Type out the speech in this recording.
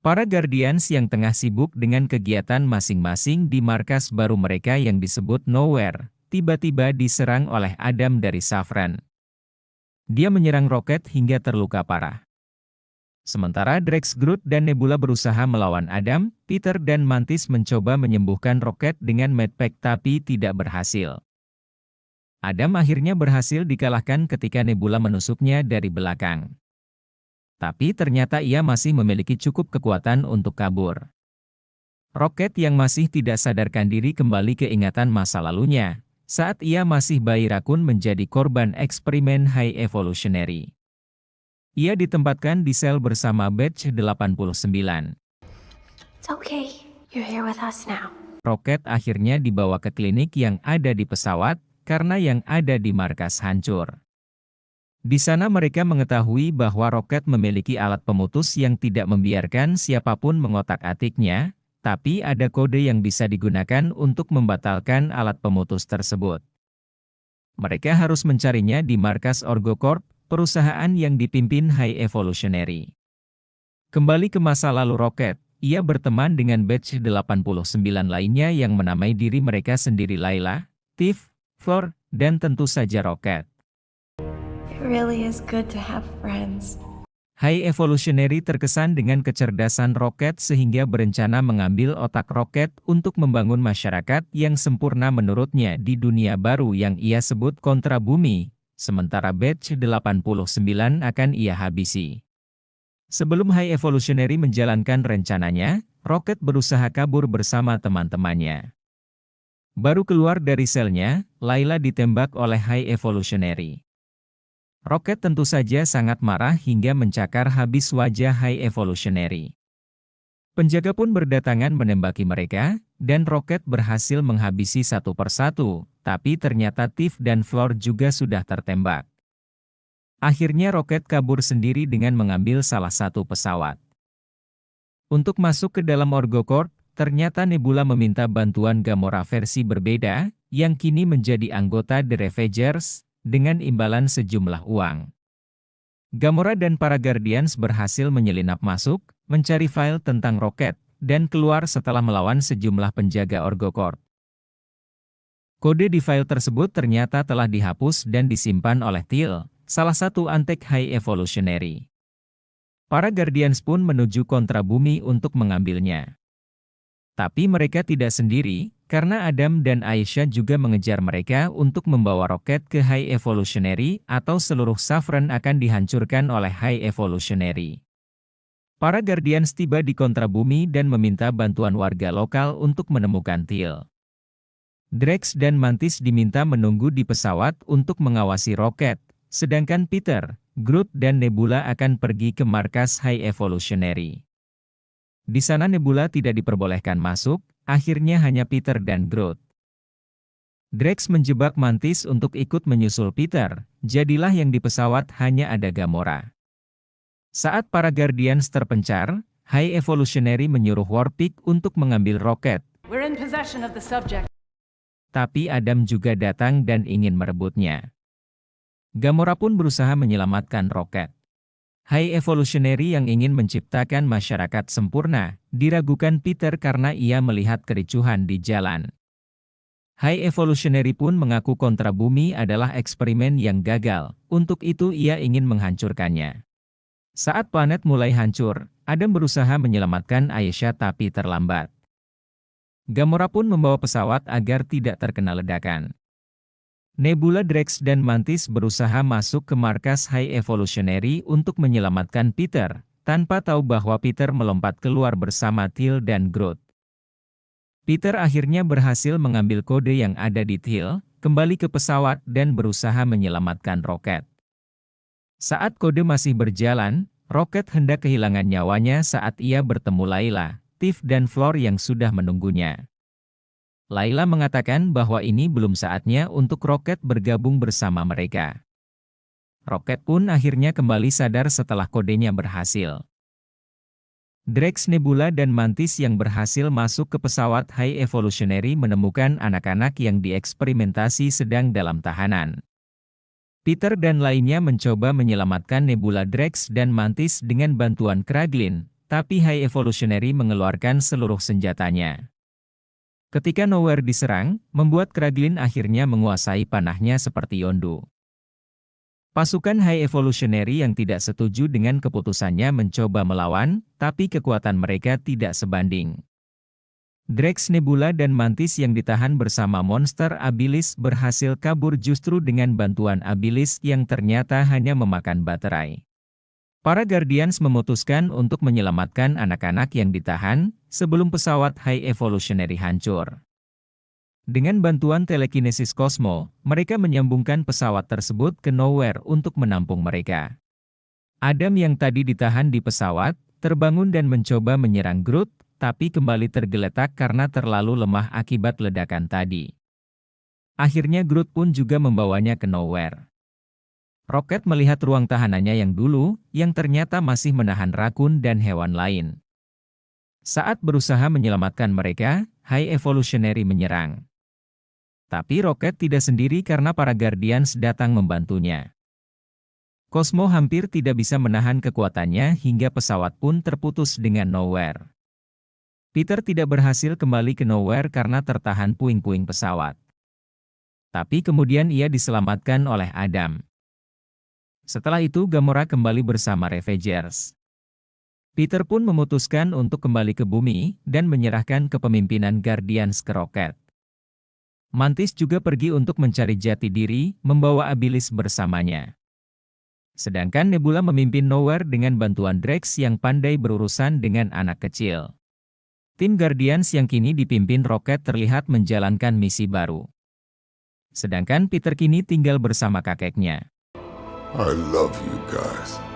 Para Guardians yang tengah sibuk dengan kegiatan masing-masing di markas baru mereka yang disebut Nowhere, tiba-tiba diserang oleh Adam dari Safran. Dia menyerang Rocket hingga terluka parah. Sementara Drax, Groot, dan Nebula berusaha melawan Adam, Peter dan Mantis mencoba menyembuhkan Rocket dengan medpack tapi tidak berhasil. Adam akhirnya berhasil dikalahkan ketika Nebula menusuknya dari belakang. Tapi ternyata ia masih memiliki cukup kekuatan untuk kabur. Rocket yang masih tidak sadarkan diri kembali ke ingatan masa lalunya, saat ia masih bayi rakun menjadi korban eksperimen High Evolutionary. Ia ditempatkan di sel bersama Batch 89. It's okay, you're here with us now. Rocket akhirnya dibawa ke klinik yang ada di pesawat, karena yang ada di markas hancur. Di sana mereka mengetahui bahwa Rocket memiliki alat pemutus yang tidak membiarkan siapapun mengotak-atiknya, tapi ada kode yang bisa digunakan untuk membatalkan alat pemutus tersebut. Mereka harus mencarinya di markas OrgoCorp, perusahaan yang dipimpin High Evolutionary. Kembali ke masa lalu Rocket, ia berteman dengan Batch 89 lainnya yang menamai diri mereka sendiri Layla, Tiff, Floor, dan tentu saja Rocket. It really is good to have friends. High Evolutionary terkesan dengan kecerdasan Rocket sehingga berencana mengambil otak Rocket untuk membangun masyarakat yang sempurna menurutnya di dunia baru yang ia sebut kontra bumi, sementara Batch 89 akan ia habisi. Sebelum High Evolutionary menjalankan rencananya, Rocket berusaha kabur bersama teman-temannya. Baru keluar dari selnya, Layla ditembak oleh High Evolutionary. Rocket tentu saja sangat marah hingga mencakar habis wajah High Evolutionary. Penjaga pun berdatangan menembaki mereka, dan Rocket berhasil menghabisi satu persatu, tapi ternyata Tiff dan Floor juga sudah tertembak. Akhirnya Rocket kabur sendiri dengan mengambil salah satu pesawat. Untuk masuk ke dalam OrgoCorp, ternyata Nebula meminta bantuan Gamora versi berbeda, yang kini menjadi anggota The Ravagers, dengan imbalan sejumlah uang. Gamora dan para Guardians berhasil menyelinap masuk, mencari file tentang Rocket, dan keluar setelah melawan sejumlah penjaga OrgoCorp. Kode di file tersebut ternyata telah dihapus dan disimpan oleh Teal, salah satu antek High Evolutionary. Para Guardians pun menuju kontra bumi untuk mengambilnya. Tapi mereka tidak sendiri, karena Adam dan Aisha juga mengejar mereka untuk membawa Rocket ke High Evolutionary atau seluruh Safran akan dihancurkan oleh High Evolutionary. Para Guardians tiba di kontrabumi dan meminta bantuan warga lokal untuk menemukan Teal. Drax dan Mantis diminta menunggu di pesawat untuk mengawasi Rocket, sedangkan Peter, Groot dan Nebula akan pergi ke markas High Evolutionary. Di sana Nebula tidak diperbolehkan masuk, akhirnya hanya Peter dan Groot. Drax menjebak Mantis untuk ikut menyusul Peter, jadilah yang di pesawat hanya ada Gamora. Saat para Guardians terpencar, High Evolutionary menyuruh Warpick untuk mengambil Rocket. We're in possession of the subject. Tapi Adam juga datang dan ingin merebutnya. Gamora pun berusaha menyelamatkan Rocket. High Evolutionary yang ingin menciptakan masyarakat sempurna, diragukan Peter karena ia melihat kericuhan di jalan. High Evolutionary pun mengaku kontra bumi adalah eksperimen yang gagal, untuk itu ia ingin menghancurkannya. Saat planet mulai hancur, Adam berusaha menyelamatkan Aisha tapi terlambat. Gamora pun membawa pesawat agar tidak terkena ledakan. Nebula, Drax dan Mantis berusaha masuk ke markas High Evolutionary untuk menyelamatkan Peter, tanpa tahu bahwa Peter melompat keluar bersama Teal dan Groot. Peter akhirnya berhasil mengambil kode yang ada di Teal, kembali ke pesawat dan berusaha menyelamatkan Rocket. Saat kode masih berjalan, Rocket hendak kehilangan nyawanya saat ia bertemu Layla, Tiff dan Floor yang sudah menunggunya. Layla mengatakan bahwa ini belum saatnya untuk Rocket bergabung bersama mereka. Rocket pun akhirnya kembali sadar setelah kodenya berhasil. Drax, Nebula dan Mantis yang berhasil masuk ke pesawat High Evolutionary menemukan anak-anak yang dieksperimentasi sedang dalam tahanan. Peter dan lainnya mencoba menyelamatkan Nebula, Drax dan Mantis dengan bantuan Kraglin, tapi High Evolutionary mengeluarkan seluruh senjatanya. Ketika Nowhere diserang, membuat Kraglin akhirnya menguasai panahnya seperti Yondu. Pasukan High Evolutionary yang tidak setuju dengan keputusannya mencoba melawan, tapi kekuatan mereka tidak sebanding. Drax, Nebula dan Mantis yang ditahan bersama monster Abilis berhasil kabur justru dengan bantuan Abilis yang ternyata hanya memakan baterai. Para Guardians memutuskan untuk menyelamatkan anak-anak yang ditahan, sebelum pesawat High Evolutionary hancur. Dengan bantuan telekinesis Cosmo, mereka menyambungkan pesawat tersebut ke Nowhere untuk menampung mereka. Adam yang tadi ditahan di pesawat, terbangun dan mencoba menyerang Groot, tapi kembali tergeletak karena terlalu lemah akibat ledakan tadi. Akhirnya Groot pun juga membawanya ke Nowhere. Rocket melihat ruang tahanannya yang dulu, yang ternyata masih menahan rakun dan hewan lain. Saat berusaha menyelamatkan mereka, High Evolutionary menyerang. Tapi Rocket tidak sendiri karena para Guardians datang membantunya. Cosmo hampir tidak bisa menahan kekuatannya hingga pesawat pun terputus dengan Nowhere. Peter tidak berhasil kembali ke Nowhere karena tertahan puing-puing pesawat. Tapi kemudian ia diselamatkan oleh Adam. Setelah itu Gamora kembali bersama Ravagers. Peter pun memutuskan untuk kembali ke bumi dan menyerahkan kepemimpinan Guardians ke Rocket. Mantis juga pergi untuk mencari jati diri, membawa Abilis bersamanya. Sedangkan Nebula memimpin Nowhere dengan bantuan Drax yang pandai berurusan dengan anak kecil. Tim Guardians yang kini dipimpin Rocket terlihat menjalankan misi baru. Sedangkan Peter kini tinggal bersama kakeknya. I love you guys.